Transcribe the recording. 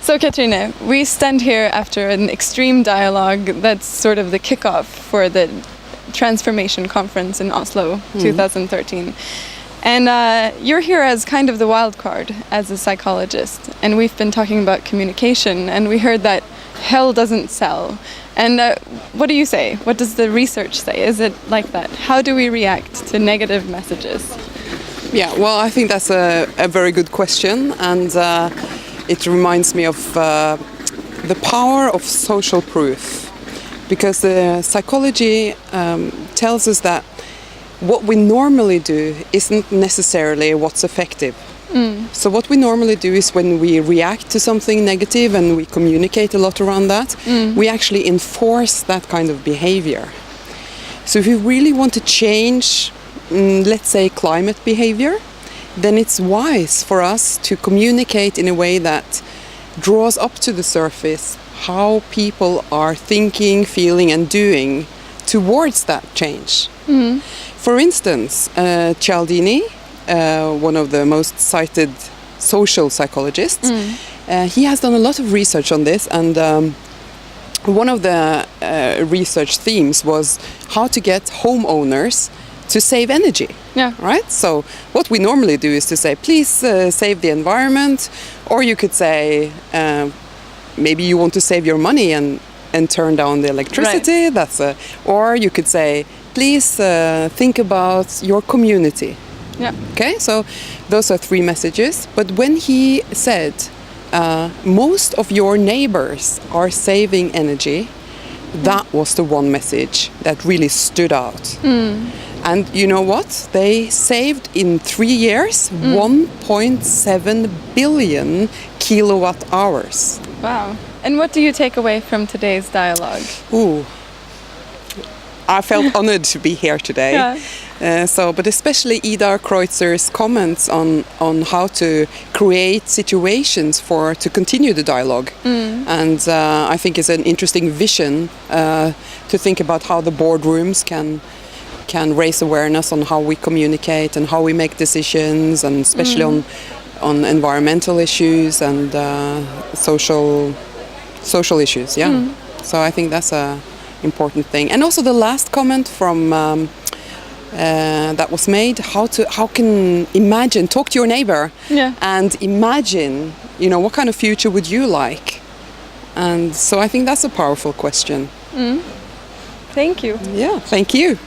So Cathrine, we stand here after an extreme dialogue that's sort of the kickoff for the Transformation Conference in Oslo 2013. And you're here as kind of the wild card as a psychologist. And we've been talking about communication, and we heard that hell doesn't sell. And what do you say? What does the research say? Is it like that? How do we react to negative messages? Yeah, well, I think that's a very good question, and it reminds me of the power of social proof, because psychology tells us that what we normally do isn't necessarily what's effective. So what we normally do is when we react to something negative and we communicate a lot around that, we actually enforce that kind of behavior. So if we really want to change, let's say, climate behavior, then it's wise for us to communicate in a way that draws up to the surface how people are thinking, feeling and doing towards that change. For instance, Cialdini, one of the most cited social psychologists, he has done a lot of research on this, and one of the research themes was how to get homeowners to save energy. Yeah. Right? So what we normally do is to say, please save the environment, or you could say maybe you want to save your money and turn down the electricity. Right. Or you could say, please think about your community. Yeah. Okay, so those are three messages. But when he said most of your neighbors are saving energy, that was the one message that really stood out. And you know what? They saved in 3 years 1.7 billion kilowatt hours. Wow. And what do you take away from today's dialogue? Ooh, I felt honored to be here today. Yeah. But especially Ida Kreutzer's comments on how to create situations to continue the dialogue. And I think it's an interesting vision to think about how the boardrooms can raise awareness on how we communicate and how we make decisions, and especially on environmental issues and social issues. Yeah. So I think that's a important thing. And also the last comment from that was made, how can imagine, talk to your neighbor and imagine, what kind of future would you like? And so I think that's a powerful question. Thank you. Yeah, thank you.